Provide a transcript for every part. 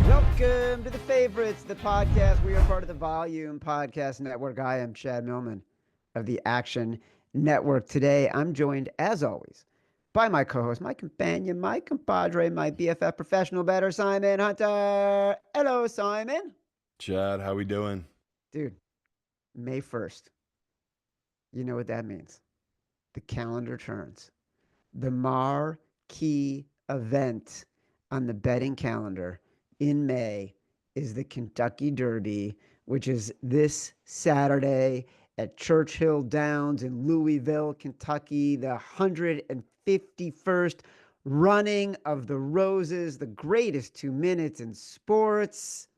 Welcome to The Favorites, the podcast. We are part of the Volume Podcast Network. I am Chad Millman of the Action Network. Today, I'm joined, as always, by my co-host, my companion, my compadre, my BFF professional bettor, Simon Hunter. Hello, Simon. Chad, how we doing? Dude, May 1st. You know what that means. The calendar turns. The marquee event on the betting calendar in May is the Kentucky Derby, which is this Saturday at Churchill Downs in Louisville, Kentucky, the 151st running of the Roses, the greatest 2 minutes in sports,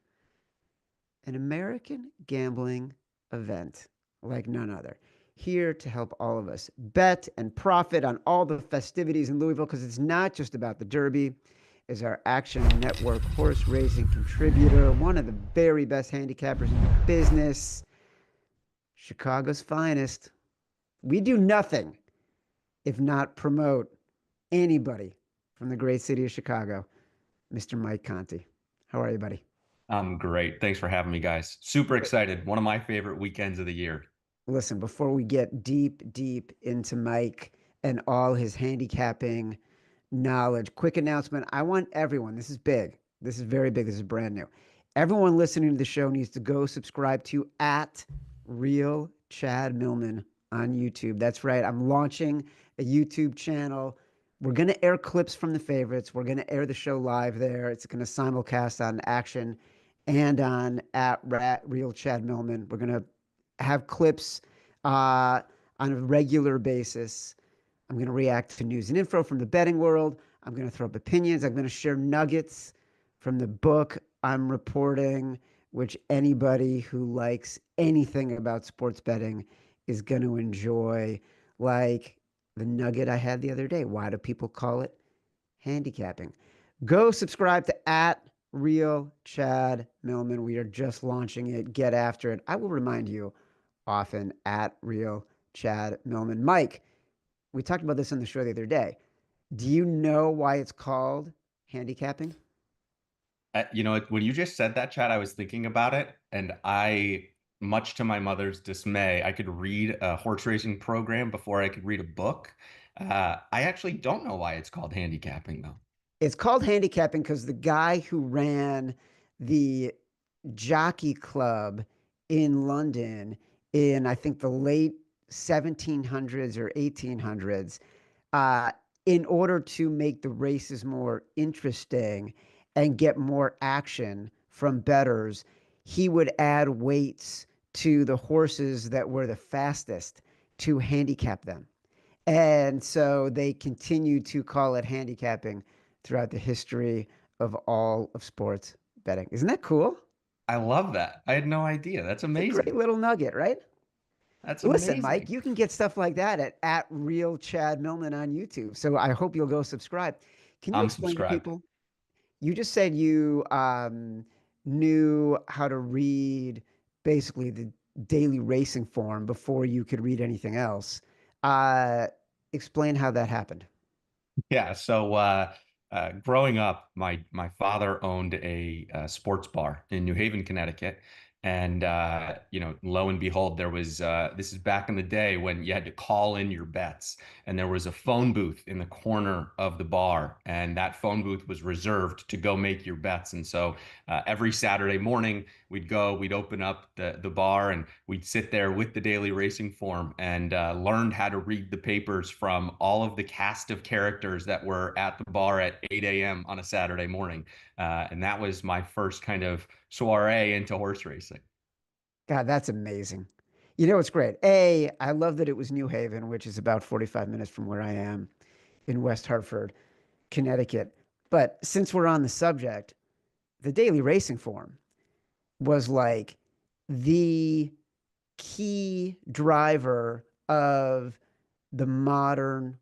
an American gambling event like none other. Here to help all of us bet and profit on all the festivities in Louisville, because it's not just about the Derby, is our Action Network horse racing contributor, one of the very best handicappers in the business, Chicago's finest. We do nothing if not promote anybody from the great city of Chicago, Mr. Mike Conti. How are you, buddy? I'm great. Thanks for having me, guys. Super excited. One of my favorite weekends of the year. Listen, before we get deep into Mike and all his handicapping knowledge, quick announcement. I want everyone, this is big. This is very big. This is brand new. Everyone listening to the show needs to go subscribe to @Real Chad Millman on YouTube. That's right. I'm launching a YouTube channel. We're going to air clips from the favorites. We're going to air the show live there. It's going to simulcast on Action and on @Real Chad Millman. We're going to have clips on a regular basis. I'm going to react to news and info from the betting world. I'm going to throw up opinions. I'm going to share nuggets from the book I'm reporting, which anybody who likes anything about sports betting is going to enjoy. Like the nugget I had the other day. Why do people call it handicapping? Go subscribe to @Real Chad Millman. We are just launching it. Get after it. I will remind you often @Real Chad Millman. Mike, we talked about this on the show the other day. Do you know why it's called handicapping? When you just said that, Chad, I was thinking about it, and much to my mother's dismay, I could read a horse racing program before I could read a book. I actually don't know why it's called handicapping, though. It's called handicapping because the guy who ran the Jockey Club in London in, I think, the late 1700s or 1800s, in order to make the races more interesting and get more action from bettors, he would add weights to the horses that were the fastest to handicap them. And so they continue to call it handicapping throughout the history of all of sports betting. Isn't that cool? I love that. I had no idea. That's It's a amazing. great little nugget, right? That's Listen, amazing. Mike, you can get stuff like that at Real Chad Millman on YouTube. So I hope you'll go subscribe. Can you I'm explain to subscribed. people? You just said you knew how to read basically the daily racing form before you could read anything else. Explain how that happened. Yeah. So growing up, my father owned a sports bar in New Haven, Connecticut. And lo and behold, there was this is back in the day when you had to call in your bets, and there was a phone booth in the corner of the bar, and that phone booth was reserved to go make your bets. And so every Saturday morning, we'd open up the bar, and we'd sit there with the daily racing form and learned how to read the papers from all of the cast of characters that were at the bar at 8 a.m. on a Saturday morning. And that was my first kind of soiree into horse racing. God, that's amazing. You know, it's great. I love that it was New Haven, which is about 45 minutes from where I am in West Hartford, Connecticut. But since we're on the subject, the daily racing form was like the key driver of the modern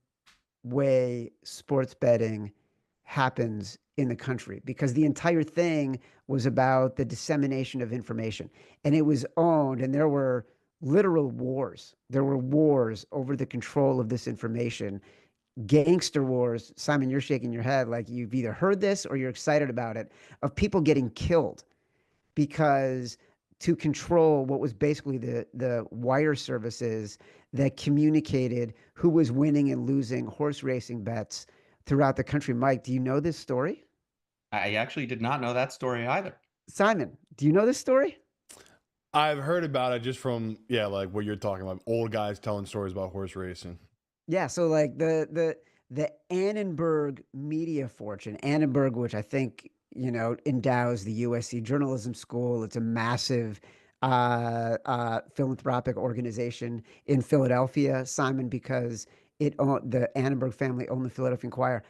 way sports betting happens in the country, because the entire thing was about the dissemination of information, and it was owned, and there were literal wars. There were wars over the control of this information gangster wars. Simon, you're shaking your head like you've either heard this or you're excited about it, of people getting killed because to control what was basically the wire services that communicated who was winning and losing horse racing bets throughout the country. Mike, do you know this story? I actually did not know that story either. Simon, do you know this story? I've heard about it just from, yeah, like what you're talking about, old guys telling stories about horse racing. Yeah, so like the Annenberg media fortune, Annenberg, which I think endows the USC Journalism School. It's a massive philanthropic organization in Philadelphia, Simon, because the Annenberg family owned the Philadelphia Inquirer.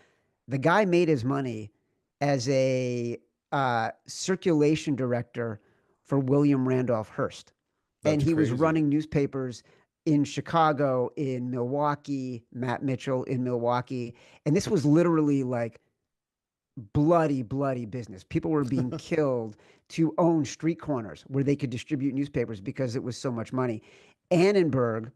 The guy made his money as a circulation director for William Randolph Hearst, and That's he was crazy. running newspapers in Chicago, in Milwaukee, Matt Mitchell in Milwaukee. And this was literally like bloody, bloody business. People were being killed to own street corners where they could distribute newspapers because it was so much money. Annenberg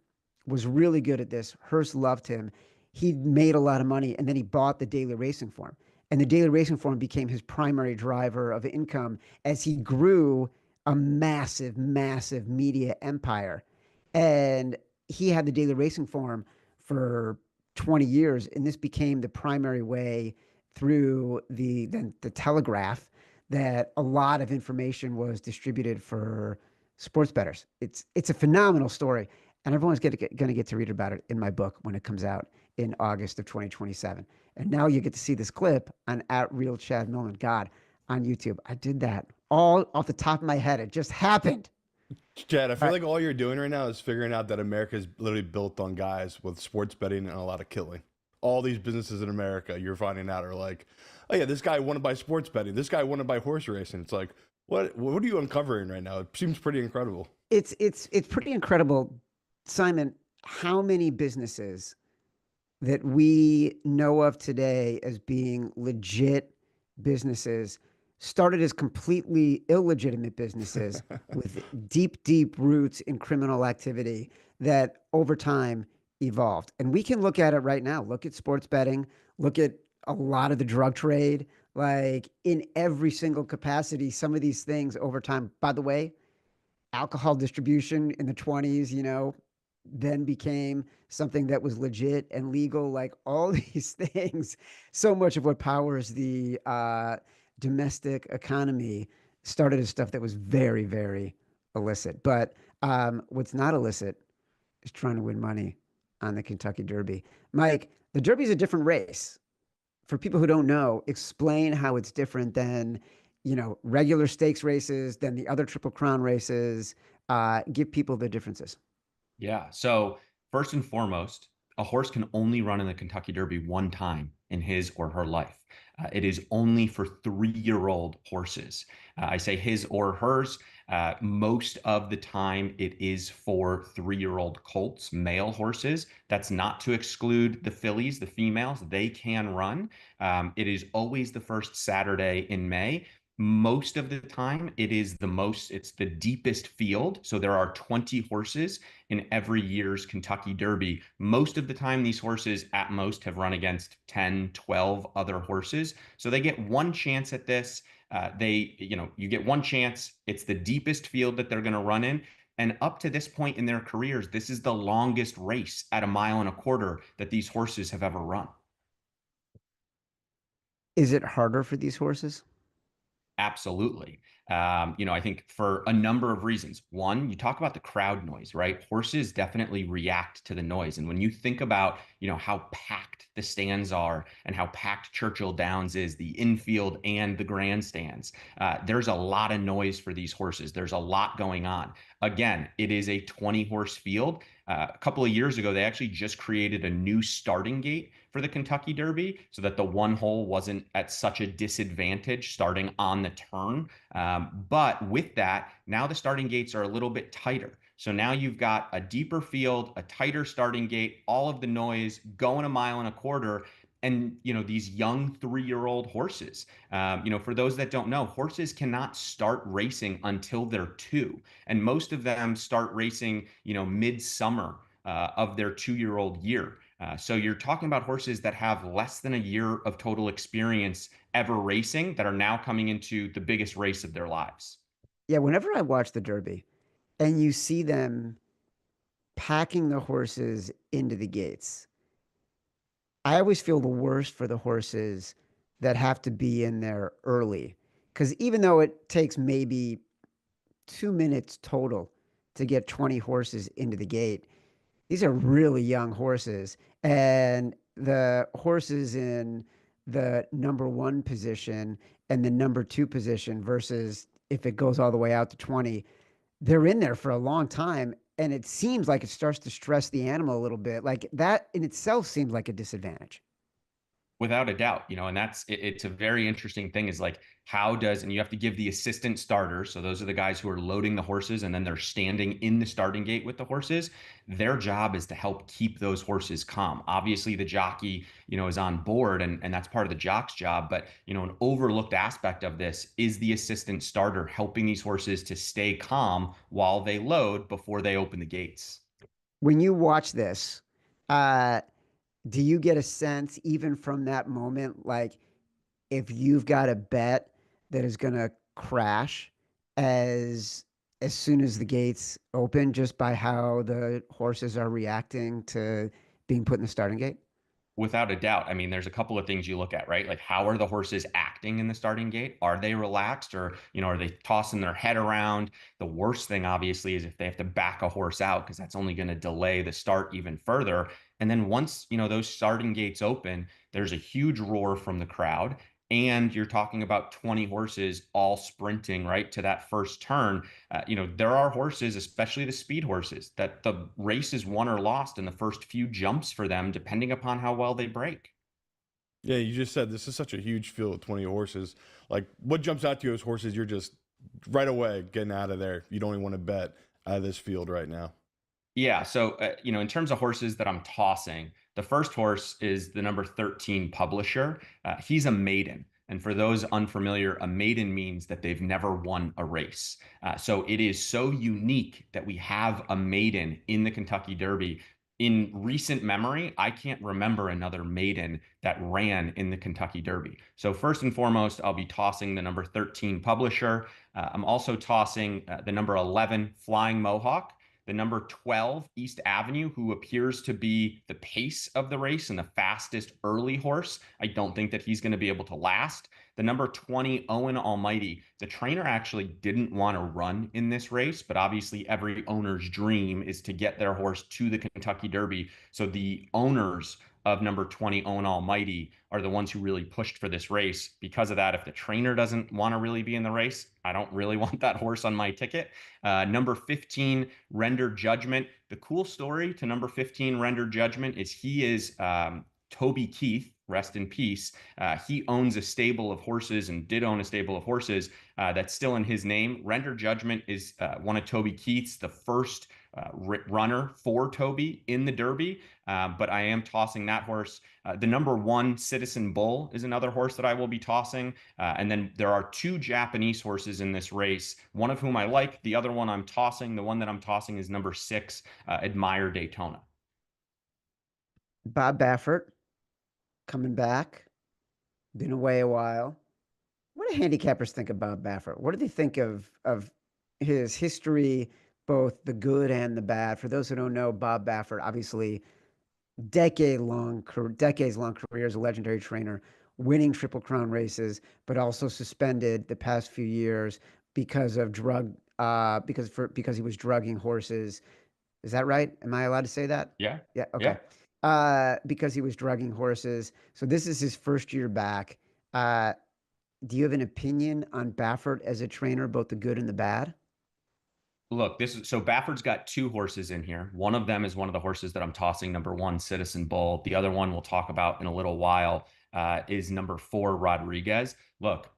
was really good at this. Hearst loved him. He made a lot of money and then he bought the Daily Racing Form. And the Daily Racing Form became his primary driver of income as he grew a massive, massive media empire. And he had the Daily Racing Form for 20 years, and this became the primary way through the telegraph that a lot of information was distributed for sports bettors. It's a phenomenal story, and everyone's going to get to read about it in my book when it comes out in August of 2027. And now you get to see this clip on at Real Chad Millman. God, on YouTube. I did that all off the top of my head. It just happened. Chad, I All feel right. like all you're doing right now is figuring out that America is literally built on guys with sports betting and a lot of killing. All these businesses in America, you're finding out, are like, oh yeah, this guy won it by sports betting. This guy won it by horse racing. It's like, what are you uncovering right now? It seems pretty incredible. It's pretty incredible, Simon, how many businesses that we know of today as being legit businesses started as completely illegitimate businesses with deep, deep roots in criminal activity that over time evolved. And we can look at it right now. Look at sports betting, look at a lot of the drug trade, like in every single capacity, some of these things over time. By the way, alcohol distribution in the 20s, then became something that was legit and legal, like all these things. So much of what powers the domestic economy started as stuff that was very, very illicit. But what's not illicit is trying to win money on the Kentucky Derby. Mike, the Derby is a different race. For people who don't know, explain how it's different than regular stakes races, than the other Triple Crown races. Give people the differences. Yeah. So first and foremost, a horse can only run in the Kentucky Derby one time in his or her life. It is only for 3-year-old horses. I say his or hers. Most of the time, it is for 3-year-old colts, male horses. That's not to exclude the fillies, the females. They can run. It is always the first Saturday in May. Most of the time, it's the deepest field. So there are 20 horses in every year's Kentucky Derby. Most of the time, these horses at most have run against 10, 12 other horses. So they get one chance at this. You get one chance. It's the deepest field that they're going to run in. And up to this point in their careers, this is the longest race at 1.25 miles that these horses have ever run. Is it harder for these horses? Absolutely. I think for a number of reasons. One, you talk about the crowd noise, right? Horses definitely react to the noise. And when you think about, how packed the stands are and how packed Churchill Downs is, the infield and the grandstands, there's a lot of noise for these horses. There's a lot going on. Again, it is a 20-horse field. A couple of years ago, they actually just created a new starting gate for the Kentucky Derby so that the one hole wasn't at such a disadvantage starting on the turn. But with that, now the starting gates are a little bit tighter. So now you've got a deeper field, a tighter starting gate, all of the noise going 1.25 miles. And these young 3-year-old horses. For those that don't know, horses cannot start racing until they're 2, and most of them start racing, midsummer of their 2-year-old year. So you're talking about horses that have less than a year of total experience ever racing that are now coming into the biggest race of their lives. Yeah, whenever I watch the Derby and you see them packing the horses into the gates, I always feel the worst for the horses that have to be in there early. Because even though it takes maybe 2 minutes total to get 20 horses into the gate, these are really young horses. And the horses in the number one position and the number two position versus if it goes all the way out to 20, they're in there for a long time. And it seems like it starts to stress the animal a little bit. Like that in itself seems like a disadvantage. Without a doubt, and it's a very interesting thing is like and you have to give the assistant starters, so those are the guys who are loading the horses and then they're standing in the starting gate with the horses. Their job is to help keep those horses calm. Obviously the jockey, is on board, and that's part of the jock's job, but an overlooked aspect of this is the assistant starter helping these horses to stay calm while they load before they open the gates. When you watch this, uh, do you get a sense even from that moment, like if you've got a bet that is going to crash as as soon as the gates open, just by how the horses are reacting to being put in the starting gate? Without a doubt. I mean, there's a couple of things you look at, right? Like, how are the horses acting in the starting gate? Are they relaxed, or, are they tossing their head around? The worst thing, obviously, is if they have to back a horse out, because that's only going to delay the start even further. And then once, those starting gates open, there's a huge roar from the crowd. And you're talking about 20 horses all sprinting right to that first turn. There are horses, especially the speed horses, that the race is won or lost in the first few jumps for them, depending upon how well they break. Yeah, you just said this is such a huge field of 20 horses. Like, what jumps out to you as horses you're just right away getting out of there? You don't even want to bet out of this field right now. Yeah. So, in terms of horses that I'm tossing, the first horse is the number 13 Publisher. He's a maiden. And for those unfamiliar, a maiden means that they've never won a race. So it is so unique that we have a maiden in the Kentucky Derby. In recent memory, I can't remember another maiden that ran in the Kentucky Derby. So first and foremost, I'll be tossing the number 13 Publisher. I'm also tossing the number 11 Flying Mohawk, the number 12 East Avenue, who appears to be the pace of the race and the fastest early horse. I don't think that he's going to be able to last. The number 20 Owen Almighty, the trainer actually didn't want to run in this race, but obviously every owner's dream is to get their horse to the Kentucky Derby. So the owners of number 20 Owen Almighty are the ones who really pushed for this race. Because of that, if the trainer doesn't want to really be in the race, I don't really want that horse on my ticket. Number 15 Render Judgment. The cool story to number 15 Render Judgment is he is Toby Keith, rest in peace. He owns a stable of horses and did own a stable of horses that's still in his name. Render Judgment is one of Toby Keith's, the first runner for Toby in the Derby. But I am tossing that horse. The number 1 Citizen Bull is another horse that I will be tossing. And then there are 2 Japanese horses in this race, one of whom I like. The other one I'm tossing. The one that I'm tossing is number 6, Admire Daytona. Bob Baffert coming back, been away a while. What do handicappers think about Baffert? What do they think of his history, both the good and the bad? For those who don't know, Bob Baffert, obviously decades long career as a legendary trainer, winning Triple Crown races, but also suspended the past few years because of because he was drugging horses. Is that right? Am I allowed to say that? Yeah. Yeah. Okay. Yeah. Because he was drugging horses. So this is his first year back. Uh, do you have an opinion on Baffert as a trainer, both the good and the bad? Look, so Baffert's got 2 horses in here. One of them is one of the horses that I'm tossing, number 1, Citizen Bull. The other one we'll talk about in a little while is number 4, Rodriguez. Look,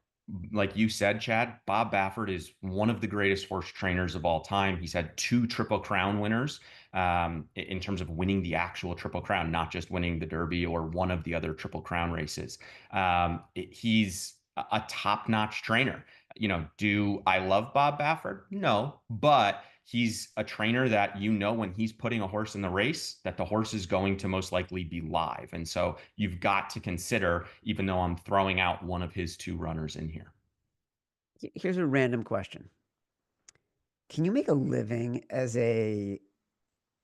like you said, Chad, Bob Baffert is one of the greatest horse trainers of all time. He's had 2 Triple Crown winners in terms of winning the actual Triple Crown, not just winning the Derby or one of the other Triple Crown races. He's a top-notch trainer. Do I love Bob Baffert? No, but he's a trainer that, you know, when he's putting a horse in the race, that the horse is going to most likely be live. And so you've got to consider, even though I'm throwing out one of his two runners in here. Here's a random question. Can you make a living as a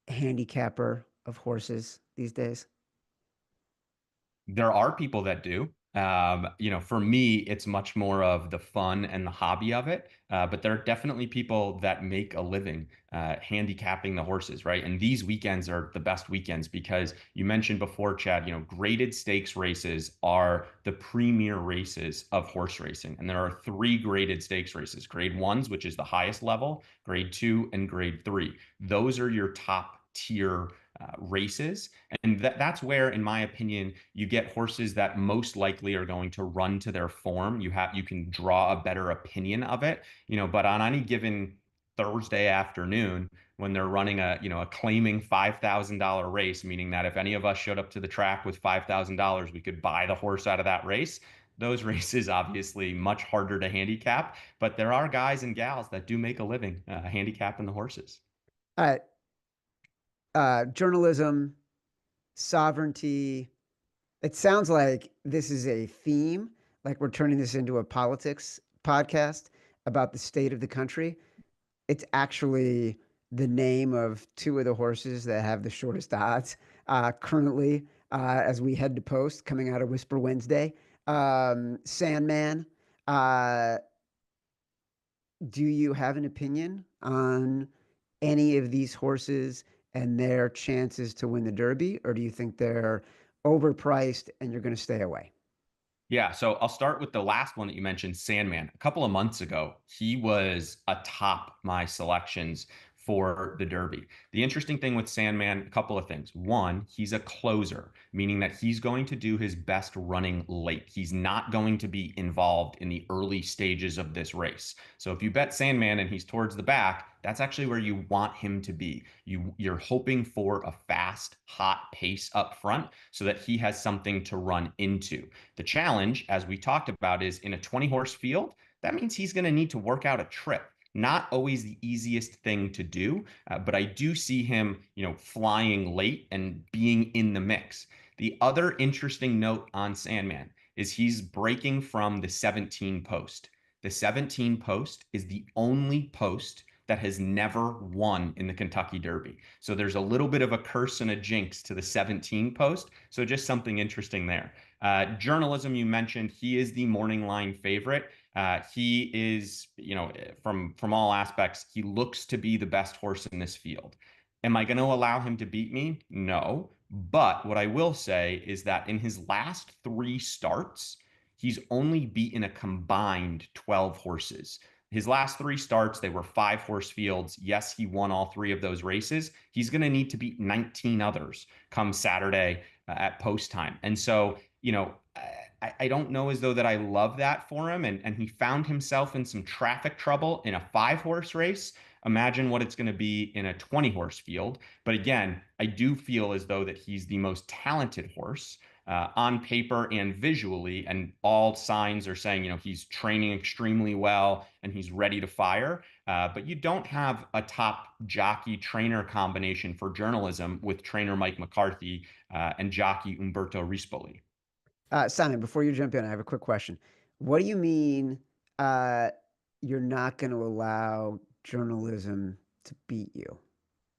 handicapper of horses these days? There are people that do. You know, for me, it's much more of the fun and the hobby of it. But there are definitely people that make a living handicapping the horses, right? And these weekends are the best weekends because you mentioned before, Chad, you know, graded stakes races are the premier races of horse racing. And there are three graded stakes races: grade ones, which is the highest level, grade two, and grade three. Those are your top tier races. And that's where, in my opinion, you get horses that most likely are going to run to their form. You can draw a better opinion of it, you know, but on any given Thursday afternoon when they're running a claiming $5,000 race, meaning that if any of us showed up to the track with $5,000, we could buy the horse out of that race. Those races obviously much harder to handicap, but there are guys and gals that do make a living handicapping the horses. Uh, Journalism, sovereignty. It sounds like this is a theme, like we're turning this into a politics podcast about the state of the country. It's actually the name of two of the horses that have the shortest odds currently as we head to post coming out of Whisper Wednesday. Sandman. Uh, do you have an opinion on any of these horses and their chances to win the Derby, or do you think they're overpriced and you're going to stay away? Yeah, so I'll start with the last one that you mentioned, Sandman. A couple of months ago, he was atop my selections for the Derby. The interesting thing with Sandman, a couple of things. One, he's a closer, meaning that he's going to do his best running late. He's not going to be involved in the early stages of this race. So if you bet Sandman and he's towards the back, that's actually where you want him to be. You're hoping for a fast, hot pace up front so that he has something to run into. The challenge, as we talked about, is in a 20 horse field, that means he's going to need to work out a trip. Not always the easiest thing to do, but I do see him, you know, flying late and being in the mix. The other interesting note on Sandman is he's breaking from the 17 post. The 17 post is the only post that has never won in the Kentucky Derby. So there's a little bit of a curse and a jinx to the 17 post. So just something interesting there. Journalism, you mentioned, he is the morning line favorite. He is, you know, from all aspects, he looks to be the best horse in this field. Am I going to allow him to beat me? No. But what I will say is that in his last three starts, he's only beaten a combined 12 horses. His last three starts, they were 5 horse fields. Yes, he won all three of those races. He's going to need to beat 19 others come Saturday at post time. And so, you know, I don't know as though that I love that for him. And he found himself in some traffic trouble in a 5 horse race. Imagine what it's going to be in a 20 horse field. But again, I do feel as though that he's the most talented horse on paper and visually, and all signs are saying, you know, he's training extremely well and he's ready to fire. But you don't have a top jockey trainer combination for journalism with trainer Mike McCarthy and jockey Umberto Rispoli. Simon, before you jump in, I have a quick question. What do you mean uh, you're not going to allow journalism to beat you?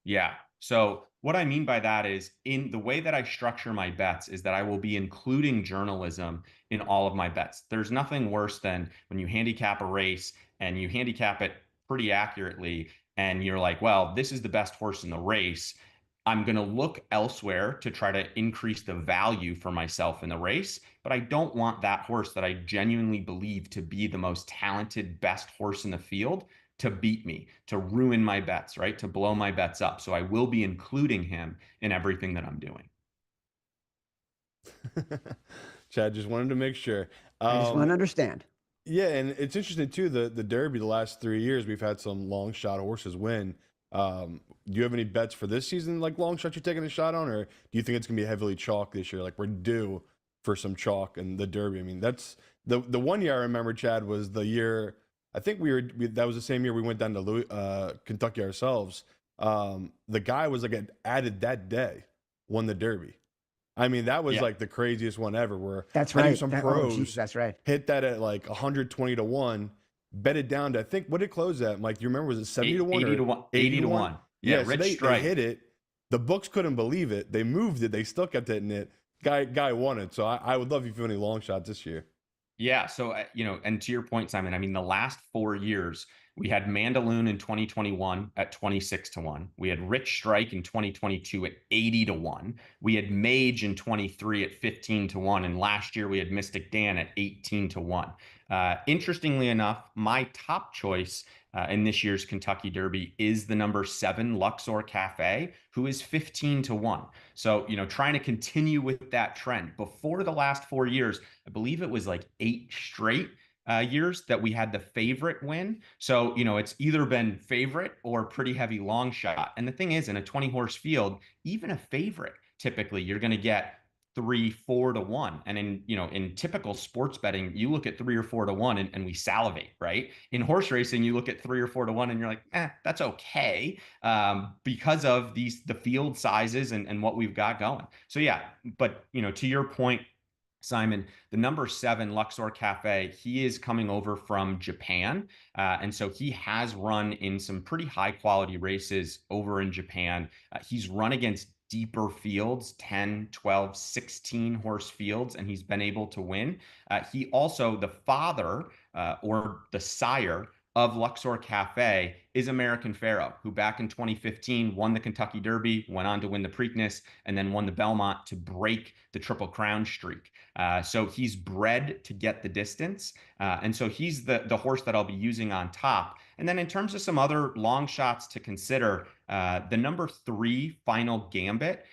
Yeah. So what I mean by that is, in the way that I structure my bets is that I will be including journalism in all of my bets. There's nothing worse than when you handicap a race and you handicap it pretty accurately and you're like, well, this is the best horse in the race. I'm going to look elsewhere to try to increase the value for myself in the race, but I don't want that horse that I genuinely believe to be the most talented, best horse in the field to beat me, to ruin my bets, right? To blow my bets up. So I will be including him in everything that I'm doing. Chad, just wanted to make sure. I just want to understand. Yeah, and it's interesting too. The Derby, the last 3 years, we've had some long shot horses win. Do you have any bets for this season, like long shots you're taking a shot on, or do you think it's gonna be heavily chalk this year? Like we're due for some chalk in the Derby. I mean, that's the one year I remember, Chad, was the year I think that was the same year we went down to Kentucky ourselves. The guy was like added that day, won the Derby. I mean, that was Yeah. like the craziest one ever. Where That's I knew right. some Oh, geez, pros that's right. hit that at like 120 to one, bet it down to, I think, what did it close at? Mike, do you remember? Was it 70 to one 80 or to 1. 80 80 to to one? 1. Yeah, Yeah, so Rich they Strike. hit it. The books couldn't believe it. They moved it. They still kept hitting it. Guy won it. So I would love if you have any long shots this year. Yeah. So, and to your point, Simon, I mean, the last 4 years, we had Mandaloon in 2021 at 26 to 1. We had Rich Strike in 2022 at 80 to 1. We had Mage in 23 at 15 to 1. And last year we had Mystic Dan at 18 to 1. Interestingly enough, my top choice in this year's Kentucky Derby is the number 7 Luxor Cafe, who is 15 to 1. So, trying to continue with that trend. Before the last 4 years, I believe it was like 8 straight years that we had the favorite win. So, it's either been favorite or pretty heavy long shot. And the thing is, in a 20 horse field, even a favorite, typically you're going to get 3, 4 to 1. And in typical sports betting, you look at 3 or 4 to 1 and we salivate, right? In horse racing, you look at 3 or 4 to 1 and you're like, that's okay. Because of the field sizes and what we've got going. So yeah, but to your point, Simon, the number 7 Luxor Cafe, he is coming over from Japan. And so he has run in some pretty high quality races over in Japan. He's run against deeper fields, 10, 12, 16 horse fields, and he's been able to win. He also, the father or the sire of Luxor Cafe is American Pharoah, who back in 2015 won the Kentucky Derby, went on to win the Preakness, and then won the Belmont to break the Triple Crown streak. So he's bred to get the distance. And so he's the horse that I'll be using on top. And then in terms of some other long shots to consider, the number 3 Final Gambit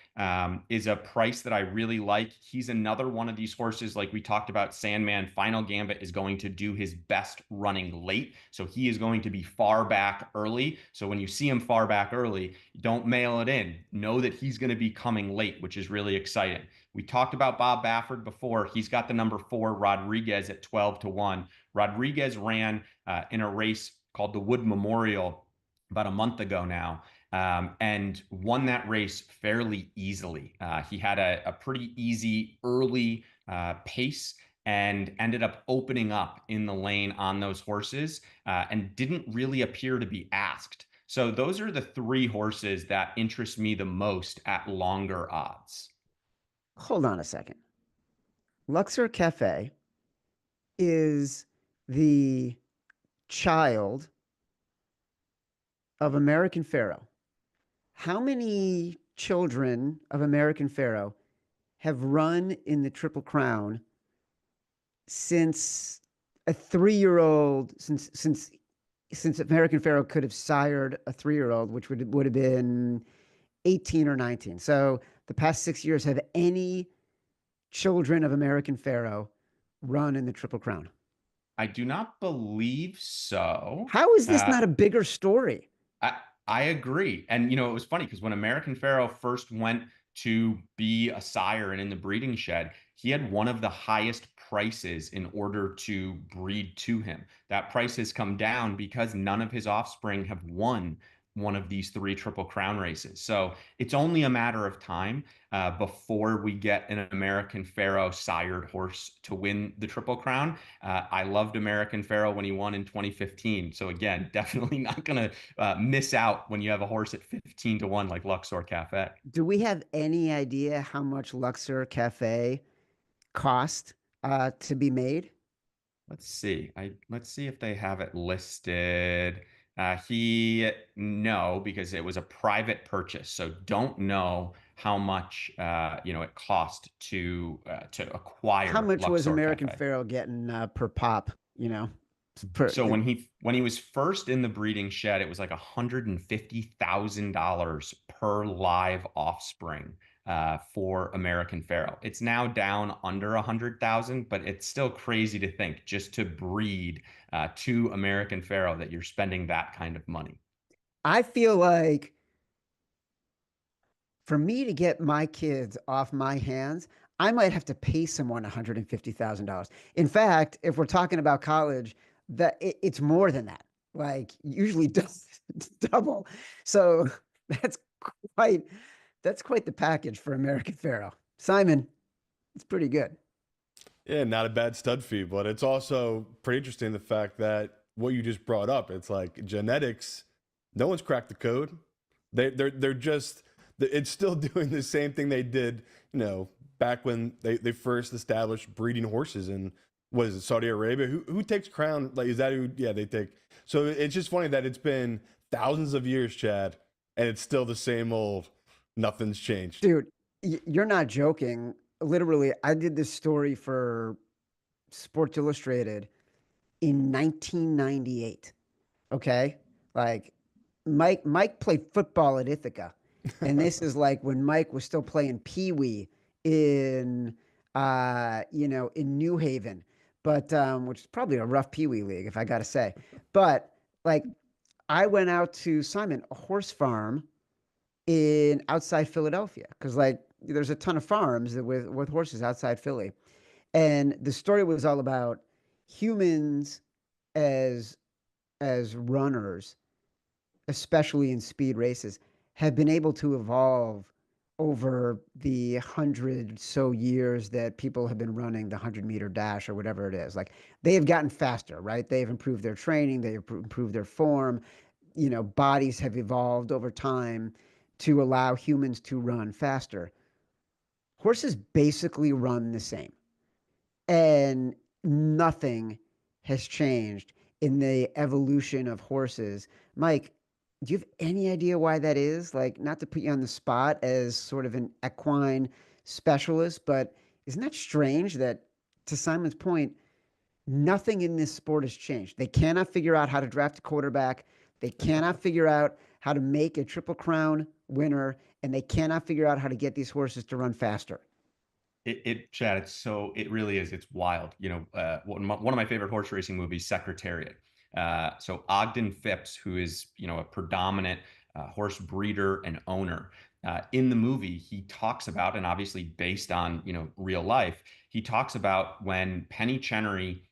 is a price that I really like. He's another one of these horses, like we talked about Sandman. Final Gambit is going to do his best running late. So he is going to be far back early. So when you see him far back early, don't mail it in. Know that he's going to be coming late, which is really exciting. We talked about Bob Baffert before. He's got the number 4 Rodriguez at 12 to 1. Rodriguez ran in a race called the Wood Memorial about a month ago now, and won that race fairly easily. He had a pretty easy early pace and ended up opening up in the lane on those horses and didn't really appear to be asked. So those are the 3 horses that interest me the most at longer odds. Hold on a second. Luxor Cafe is the child of American Pharoah. How many children of American Pharoah have run in the Triple Crown since a 3-year-old, since American Pharoah could have sired a 3-year-old, which would have been 18 or 19. So the past 6 years, have any children of American Pharoah run in the Triple Crown? I do not believe so. How is this not a bigger story? I agree. And, it was funny because when American Pharoah first went to be a sire and in the breeding shed, he had one of the highest prices in order to breed to him. That price has come down because none of his offspring have won one of these 3 Triple Crown races. So it's only a matter of time before we get an American Pharoah sired horse to win the Triple Crown. I loved American Pharoah when he won in 2015. So again, definitely not going to miss out when you have a horse at 15 to 1 like Luxor Cafe. Do we have any idea how much Luxor Cafe cost to be made? Let's see. Let's see if they have it listed. No, because it was a private purchase, so don't know how much it cost to acquire. How much was Luxor American Cafe. Pharoah getting per pop? So when he was first in the breeding shed, it was like $150,000 per live offspring for American Pharoah. It's now down under 100,000, but it's still crazy to think just to breed 2 American Pharoah that you're spending that kind of money. I feel like for me to get my kids off my hands, I might have to pay someone $150,000. In fact, if we're talking about college, it's more than that. Like usually double. So that's quite that's quite the package for American Pharaoh. Simon, it's pretty good. Yeah, not a bad stud fee, but it's also pretty interesting the fact that what you just brought up, it's like genetics, no one's cracked the code. They're just it's still doing the same thing they did, back when they first established breeding horses in what is it, Saudi Arabia? Who takes crown? Like is that who they take. So it's just funny that it's been thousands of years, Chad, and it's still the same old nothing's changed. Dude, you're not joking. Literally, I did this story for Sports Illustrated in 1998. Okay? Like Mike played football at Ithaca. And this is like when Mike was still playing Pee Wee in in New Haven. But which is probably a rough Pee Wee league, if I gotta say. But like I went out to Simon, a horse farm in outside Philadelphia. Cause like there's a ton of farms with horses outside Philly. And the story was all about humans as runners, especially in speed races, have been able to evolve over the 100 so years that people have been running the 100-meter dash or whatever it is. Like they have gotten faster, right? They've improved their training, they've improved their form. Bodies have evolved over time to allow humans to run faster. Horses basically run the same, and nothing has changed in the evolution of horses. Mike, do you have any idea why that is? Like, not to put you on the spot as sort of an equine specialist, but isn't that strange that, to Simon's point, nothing in this sport has changed? They cannot figure out how to draft a quarterback. They cannot figure out how to make a Triple Crown winner, and they cannot figure out how to get these horses to run faster. Chad, it really is. It's wild. One of my favorite horse racing movies, Secretariat. So Ogden Phipps, who is, a predominant horse breeder and owner, in the movie, he talks about, and obviously based on, real life, he talks about when Penny Chenery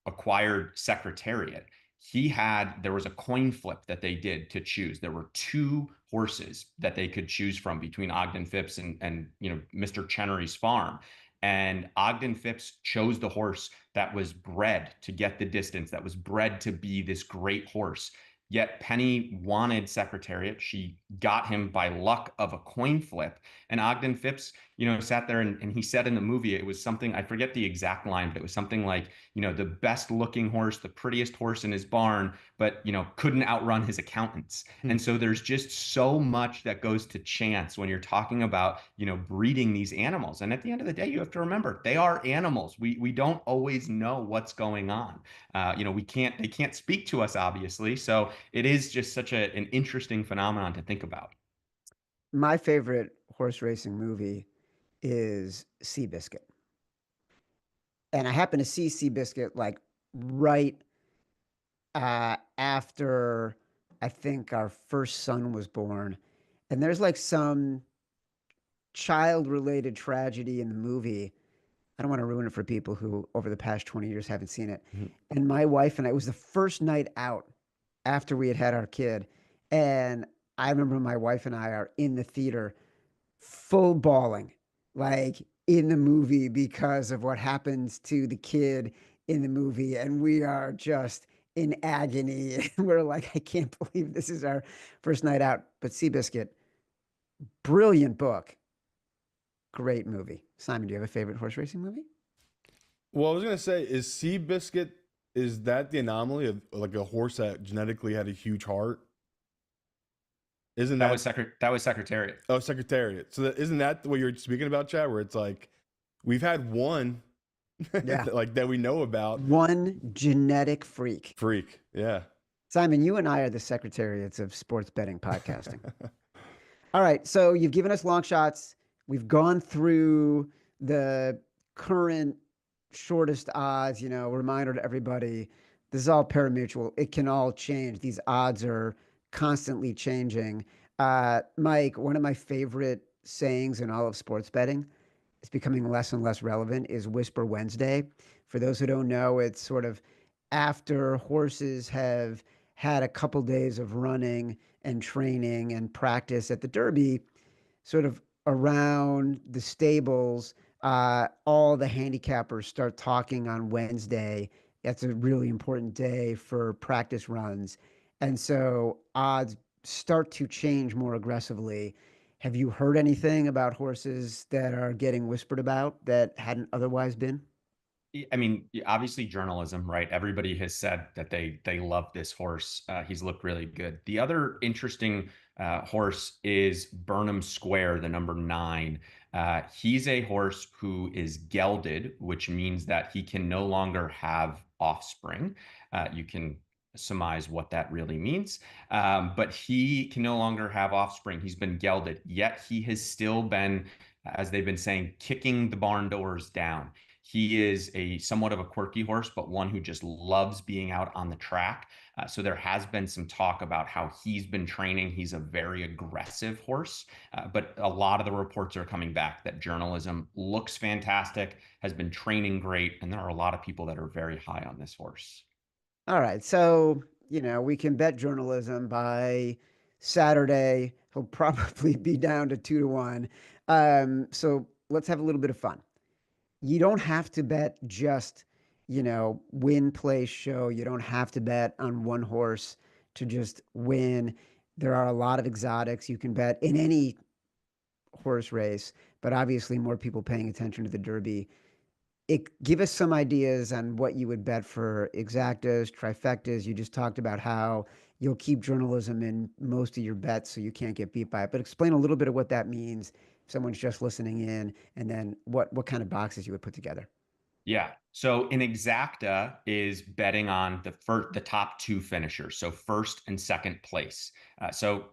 acquired Secretariat. There was a coin flip that they did to choose. There were two horses that they could choose from between Ogden Phipps and Mr. Chenery's farm. And Ogden Phipps chose the horse that was bred to get the distance, that was bred to be this great horse. Yet Penny wanted Secretariat. She got him by luck of a coin flip. And Ogden Phipps, sat there and he said in the movie, it was something, I forget the exact line, but it was something like, the best looking horse, the prettiest horse in his barn, but, couldn't outrun his accountants. And so there's just so much that goes to chance when you're talking about, breeding these animals. And at the end of the day, you have to remember they are animals. We don't always know what's going on. They can't speak to us, obviously. So it is just such an interesting phenomenon to think about. My favorite horse racing movie is Seabiscuit. And I happened to see Seabiscuit like right after I think our first son was born. And there's like some child related tragedy in the movie. I don't want to ruin it for people who over the past 20 years haven't seen it. Mm-hmm. And my wife and I, it was the first night out after we had our kid. And I remember my wife and I are in the theater full bawling, like in the movie because of what happens to the kid in the movie. And we are just in agony. And we're like, I can't believe this is our first night out. But Seabiscuit, brilliant book. Great movie. Simon, do you have a favorite horse racing movie? Well, I was gonna say, is Seabiscuit, is that the anomaly of like a horse that genetically had a huge heart? Isn't that that was Secretariat? Oh, Secretariat. So isn't that what you're speaking about, Chad? Where it's like we've had one, Yeah. like that we know about. One genetic freak. Freak, yeah. Simon, you and I are the secretariats of sports betting podcasting. All right, so you've given us long shots. We've gone through the current shortest odds, reminder to everybody, this is all parimutuel. It can all change. These odds are constantly changing. Mike, one of my favorite sayings in all of sports betting, it's becoming less and less relevant, is Whisper Wednesday. For those who don't know, it's sort of after horses have had a couple days of running and training and practice at the Derby, sort of around the stables, all the handicappers start talking on Wednesday. That's a really important day for practice runs. And so odds start to change more aggressively. Have you heard anything about horses that are getting whispered about that hadn't otherwise been? I mean, obviously journalism, right? Everybody has said that they love this horse. He's looked really good. The other interesting horse is Burnham Square, the number 9. He's a horse who is gelded, which means that he can no longer have offspring. You can surmise what that really means, but he can no longer have offspring. He's been gelded, yet he has still been, as they've been saying, kicking the barn doors down. He is a somewhat of a quirky horse, but one who just loves being out on the track. So there has been some talk about how he's been training. He's a very aggressive horse, but a lot of the reports are coming back that journalism looks fantastic, has been training great, and there are a lot of people that are very high on this horse. All right. So, we can bet journalism by Saturday. He'll probably be down to 2-1. So let's have a little bit of fun. You don't have to bet just, win, play, show. You don't have to bet on one horse to just win. There are a lot of exotics you can bet in any horse race, but obviously more people paying attention to the Derby. Give us some ideas on what you would bet for exactas, trifectas. You just talked about how you'll keep journalism in most of your bets so you can't get beat by it. But explain a little bit of what that means if someone's just listening in, and then what kind of boxes you would put together. Yeah. So an exacta is betting on the top 2 finishers, so first and second place.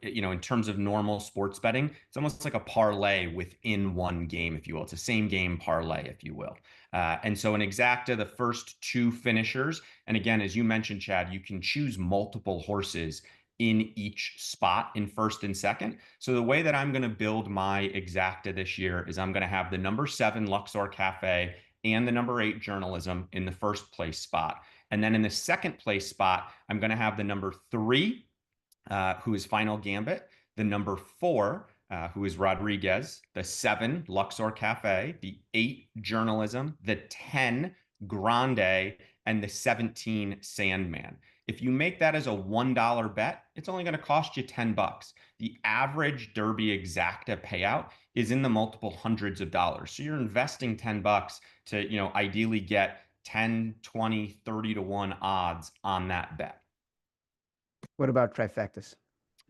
In terms of normal sports betting, it's almost like a parlay within one game, if you will. It's a same game parlay, if you will. And so an exacta, the first 2 finishers, and again, as you mentioned, Chad, you can choose multiple horses in each spot in first and second. So the way that I'm going to build my exacta this year is I'm going to have the number 7 Luxor Cafe and the number 8 journalism in the first place spot. And then in the second place spot, I'm going to have the number 3, who is Final Gambit, the number 4, who is Rodriguez, the 7, Luxor Cafe, the 8, journalism, the 10, Grande, and the 17, Sandman. If you make that as a $1 bet, it's only going to cost you $10. The average Derby exacta payout is in the multiple hundreds of dollars. So you're investing $10 to, ideally get 10, 20, 30 to 1 odds on that bet. What about trifectas?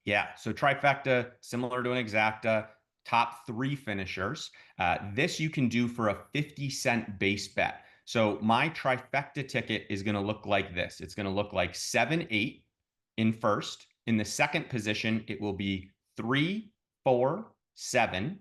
Yeah, so trifecta, similar to an exacta, top 3 finishers. This you can do for a 50-cent base bet. So my trifecta ticket is going to look like this. It's going to look like 7, 8 in first. In the second position, it will be 3, 4, 7,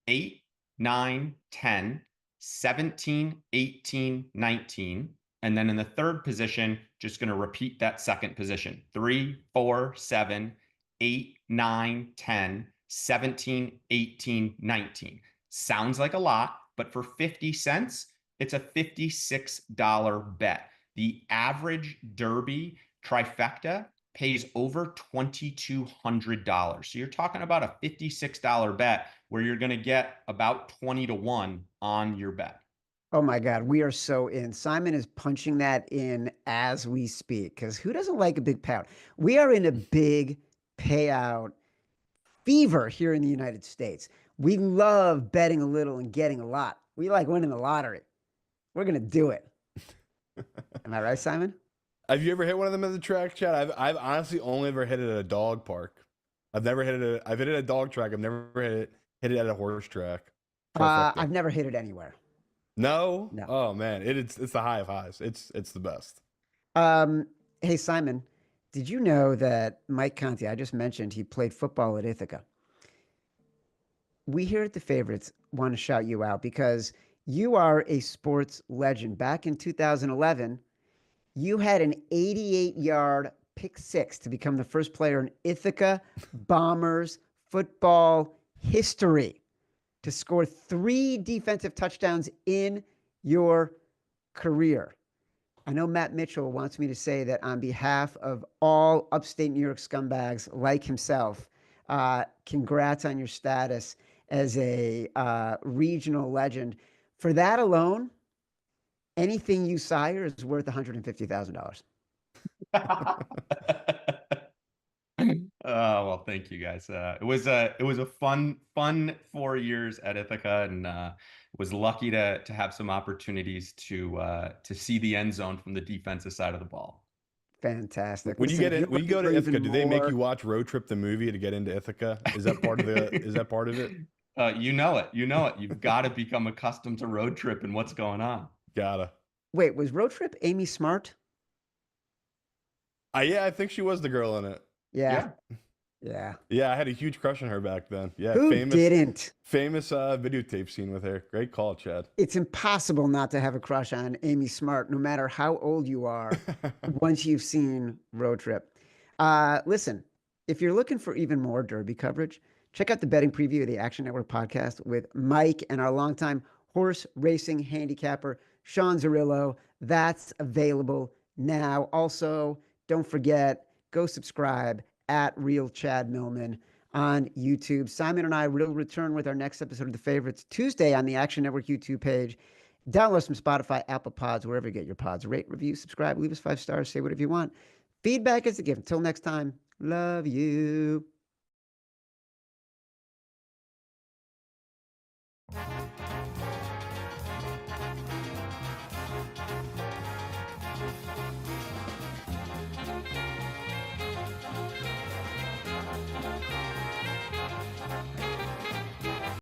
8, 9, 10, 17, 18, 19. And then in the third position, just going to repeat that second position. 3, 4, 7, 8, 9, 10, 17, 18, 19. Sounds like a lot, but for 50 cents, it's a $56 bet. The average Derby trifecta pays over $2,200. So you're talking about a $56 bet where you're going to get about 20 to 1 on your bet. Oh my God, we are so in. Simon is punching that in as we speak because who doesn't like a big payout? We are in a big payout fever here in the United States. We love betting a little and getting a lot. We like winning the lottery. We're going to do it. Am I right, Simon? Have you ever hit one of them at the track, Chad? I've honestly only ever hit it at a dog park. I've never hit it. I've hit it at a dog track. I've never hit it at a horse track. I've never hit it anywhere. No? No. Oh man, it's the high of highs. It's the best. Hey Simon, did you know that Mike Conti, I just mentioned he played football at Ithaca. We here at the Favorites want to shout you out because you are a sports legend. Back in 2011, you had an 88-yard pick six to become the first player in Ithaca Bombers football history to score 3 defensive touchdowns in your career. I know Matt Mitchell wants me to say that on behalf of all upstate New York scumbags like himself, congrats on your status as a regional legend. For that alone, anything you sire is worth $150,000. Well, thank you guys. It was a fun 4 years at Ithaca, and was lucky to have some opportunities to see the end zone from the defensive side of the ball. Fantastic. When you Listen, get if in, you're when you looking go for to Ithaca, even do they make more, you watch Road Trip the movie to get into Ithaca? Is that part of the? Is that part of it? You know it. You know it. You've got to become accustomed to road trip and what's going on. Gotta. wait, was Road Trip Amy Smart? Yeah, I think she was the girl in it. Yeah. Yeah. Yeah. Yeah, I had a huge crush on her back then. Yeah, Who famous didn't? videotape scene with her. Great call, Chad. It's impossible not to have a crush on Amy Smart, no matter how old you are, once you've seen Road Trip. Listen, if you're looking for even more Derby coverage, check out the betting preview of the Action Network podcast with Mike and our longtime horse racing handicapper, Sean Zerillo. That's available now. Also, don't forget, go subscribe at Real Chad Millman on YouTube. Simon and I will return with our next episode of The Favorites Tuesday on the Action Network YouTube page. Download from Spotify, Apple Pods, wherever you get your pods. Rate, review, subscribe, leave us 5 stars, say whatever you want. Feedback is a gift. Until next time, love you.